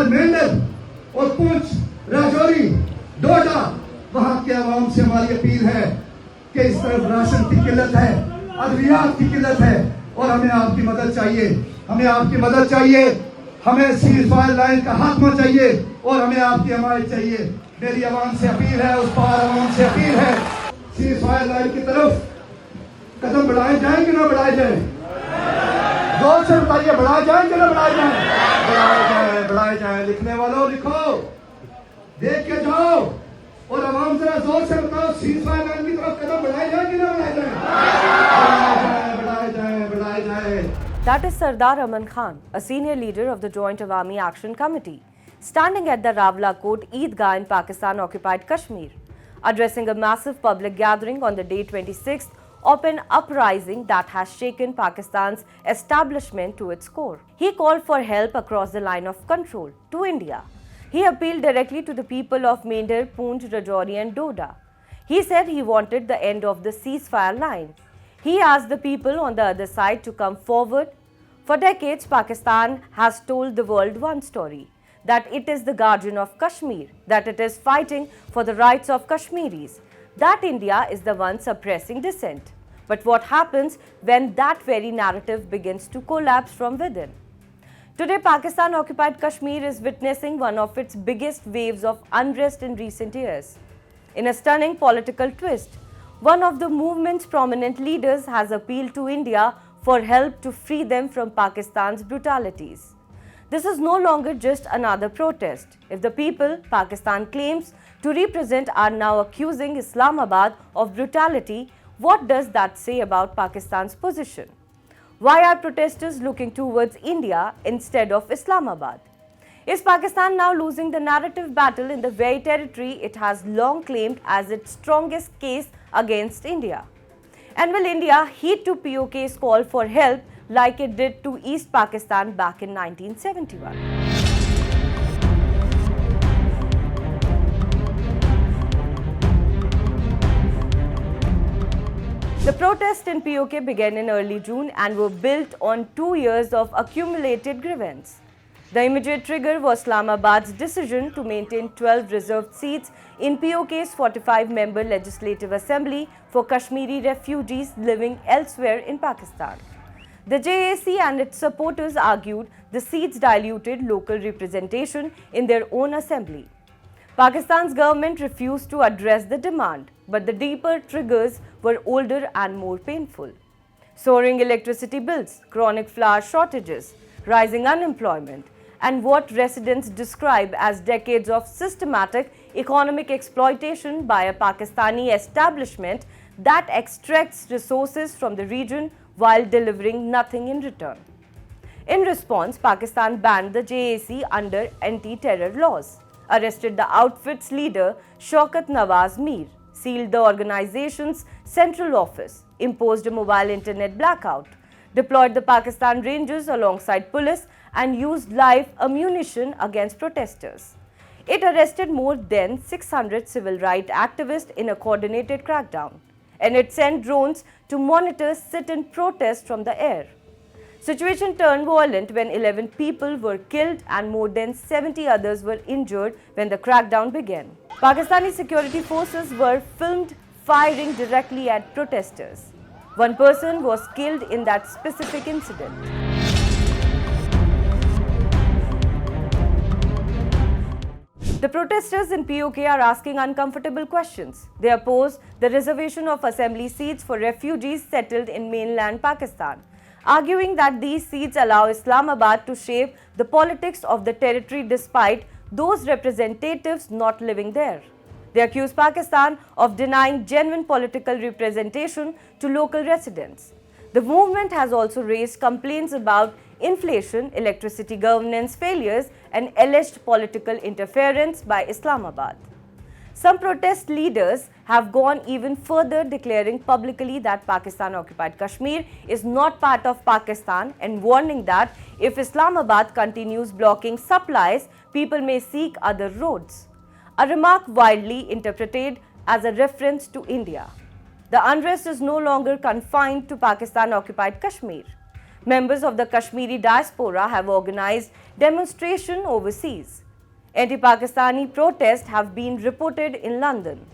और मेंढक और पूंछ, राजौरी, डोडा, वहां के आवाम से हमारी अपील है कि इस तरफ राशन की किल्लत है, अद्वियात की किल्लत है और हमें आपकी मदद चाहिए, हमें आपकी मदद चाहिए, हमें सीज फायर लाइन का खात्मा चाहिए और हमें आपकी हमायत चाहिए। मेरी आवाम से अपील है, उस पार आवाम से अपील है, सीज फायर लाइन की तरफ कदम बढ़ाए जाए कि ना बढ़ाए जाए? जोर से बताइए, बढ़ाए जाए कि ना बढ़ाए जाए? बढ़ाए जाए, बढ़ाए जाए। लिखने वालों लिखो, देख के जाओ और आवाम जरा जोर से बताओ, सीज फायर लाइन की तरफ कदम बढ़ाए जाए कि ना बढ़ाए जाए? बढ़ाए जाए, बढ़ाए जाए, बढ़ाए जाए। That is Sardar Aman Khan, a senior leader of the Joint Awami Action Committee, standing at the rawalakot Eidgah in Pakistan-occupied Kashmir, addressing a massive public gathering on the day 26th of an uprising that has shaken Pakistan's establishment to its core. He called for help across the line of control to India. He appealed directly to the people of Mender, Poonch, Rajouri and Doda. He said he wanted the end of the ceasefire line. He asked the people on the other side to come forward. For decades, Pakistan has told the world one story, that it is the guardian of Kashmir, that it is fighting for the rights of Kashmiris, that India is the one suppressing dissent. But what happens when that very narrative begins to collapse from within? Today, Pakistan-occupied Kashmir is witnessing one of its biggest waves of unrest in recent years. In a stunning political twist, one of the movement's prominent leaders has appealed to India for help to free them from Pakistan's brutalities. This is no longer just another protest. If the people Pakistan claims to represent are now accusing Islamabad of brutality, what does that say about Pakistan's position? Why are protesters looking towards India instead of Islamabad? Is Pakistan now losing the narrative battle in the very territory it has long claimed as its strongest case against India? And will India heed to PoK's call for help like it did to East Pakistan back in 1971? The protests in PoK began in early June and were built on 2 years of accumulated grievance. The immediate trigger was Islamabad's decision to maintain 12 reserved seats in PoK's 45-member Legislative Assembly for Kashmiri refugees living elsewhere in Pakistan. The JAC and its supporters argued the seats diluted local representation in their own assembly. Pakistan's government refused to address the demand, but the deeper triggers were older and more painful. Soaring electricity bills, chronic flour shortages, rising unemployment, and what residents describe as decades of systematic economic exploitation by a Pakistani establishment that extracts resources from the region while delivering nothing in return. In response, Pakistan banned the JAC under anti-terror laws, arrested the outfit's leader Shaukat Nawaz Mir, sealed the organization's central office, imposed a mobile internet blackout, deployed the Pakistan Rangers alongside police and used live ammunition against protesters. It arrested more than 600 civil rights activists in a coordinated crackdown, and it sent drones to monitor sit-in protests from the air. Situation turned violent when 11 people were killed and more than 70 others were injured when the crackdown began. Pakistani security forces were filmed firing directly at protesters. One person was killed in that specific incident. The protesters in PoK are asking uncomfortable questions. They oppose the reservation of assembly seats for refugees settled in mainland Pakistan, arguing that these seats allow Islamabad to shape the politics of the territory despite those representatives not living there. They accuse Pakistan of denying genuine political representation to local residents. The movement has also raised complaints about inflation, electricity governance failures, and alleged political interference by Islamabad. Some protest leaders have gone even further, declaring publicly that Pakistan-occupied Kashmir is not part of Pakistan and warning that if Islamabad continues blocking supplies, people may seek other roads. A remark widely interpreted as a reference to India. The unrest is no longer confined to Pakistan-occupied Kashmir. Members of the Kashmiri diaspora have organized demonstrations overseas. Anti-Pakistani protests have been reported in London.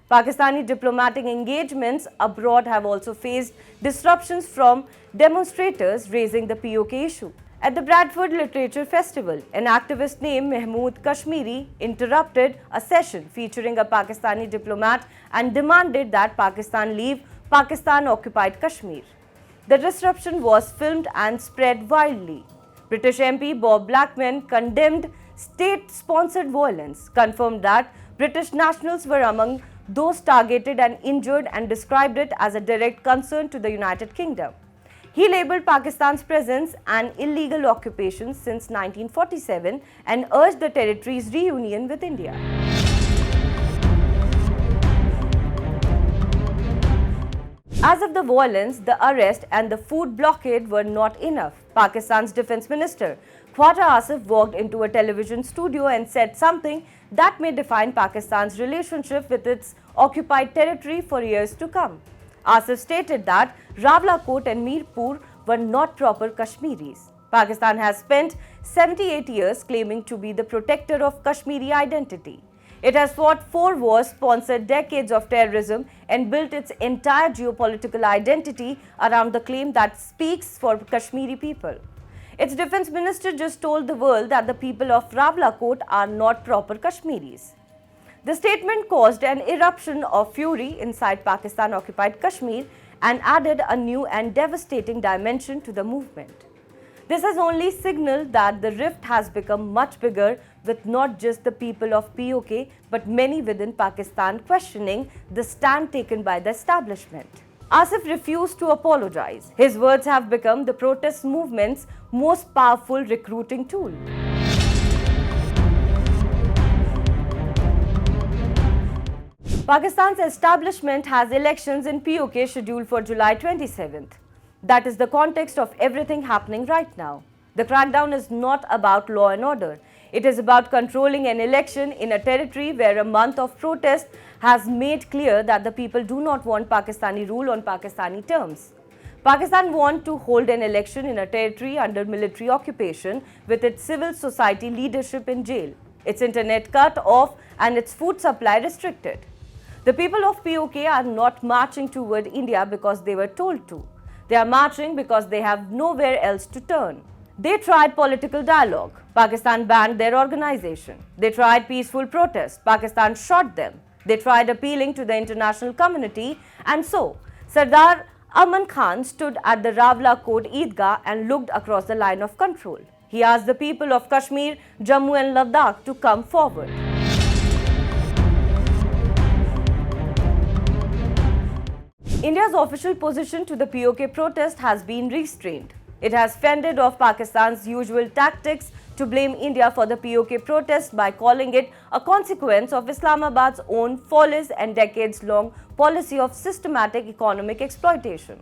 Pakistani diplomatic engagements abroad have also faced disruptions from demonstrators raising the PoK issue. At the Bradford Literature Festival, an activist named Mahmood Kashmiri interrupted a session featuring a Pakistani diplomat and demanded that Pakistan leave Pakistan-occupied Kashmir. The disruption was filmed and spread widely. British MP Bob Blackman condemned state-sponsored violence, confirmed that British nationals were among those targeted and injured, and described it as a direct concern to the United Kingdom. He labelled Pakistan's presence an illegal occupation since 1947 and urged the territory's reunion with India. As if the violence, the arrest and the food blockade were not enough, Pakistan's Defence Minister Khwaja Asif walked into a television studio and said something that may define Pakistan's relationship with its occupied territory for years to come. Asif stated that Rawalakot and Mirpur were not proper Kashmiris. Pakistan has spent 78 years claiming to be the protector of Kashmiri identity. It has fought 4 wars, sponsored decades of terrorism, and built its entire geopolitical identity around the claim that speaks for Kashmiri people. Its defense minister just told the world that the people of Rawalakot are not proper Kashmiris. The statement caused an eruption of fury inside Pakistan-occupied Kashmir and added a new and devastating dimension to the movement. This has only signaled that the rift has become much bigger, with not just the people of PoK but many within Pakistan questioning the stand taken by the establishment. Asif refused to apologize. His words have become the protest movement's most powerful recruiting tool. Pakistan's establishment has elections in PoK scheduled for July 27th. That is the context of everything happening right now. The crackdown is not about law and order. It is about controlling an election in a territory where a month of protest has made clear that the people do not want Pakistani rule on Pakistani terms. Pakistan wants to hold an election in a territory under military occupation with its civil society leadership in jail, its internet cut off and its food supply restricted. The people of PoK are not marching toward India because they were told to. They are marching because they have nowhere else to turn. They tried political dialogue. Pakistan banned their organization. They tried peaceful protest. Pakistan shot them. They tried appealing to the international community, and so Sardar Aman Khan stood at the Rawalakot Eidgah and looked across the line of control. He asked the people of Kashmir, Jammu and Ladakh to come forward. India's official position to the PoK protest has been restrained. It has fended off Pakistan's usual tactics to blame India for the PoK protest by calling it a consequence of Islamabad's own follies and decades-long policy of systematic economic exploitation,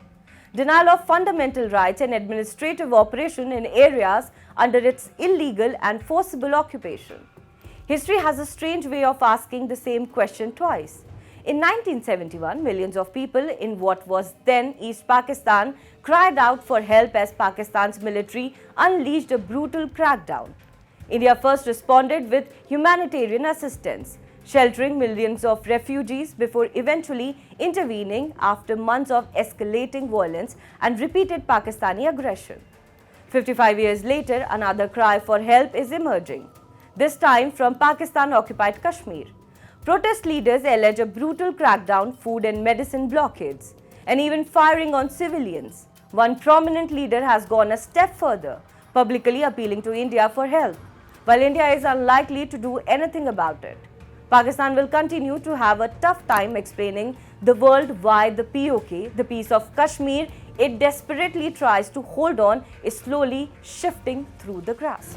denial of fundamental rights and administrative operation in areas under its illegal and forcible occupation. History has a strange way of asking the same question twice. In 1971, millions of people in what was then East Pakistan cried out for help as Pakistan's military unleashed a brutal crackdown. India first responded with humanitarian assistance, sheltering millions of refugees before eventually intervening after months of escalating violence and repeated Pakistani aggression. 55 years later, another cry for help is emerging, this time from Pakistan-occupied Kashmir. Protest leaders allege a brutal crackdown, food and medicine blockades, and even firing on civilians. One prominent leader has gone a step further, publicly appealing to India for help. While India is unlikely to do anything about it, Pakistan will continue to have a tough time explaining the world why the PoK, the piece of Kashmir it desperately tries to hold on, is slowly shifting through the grass.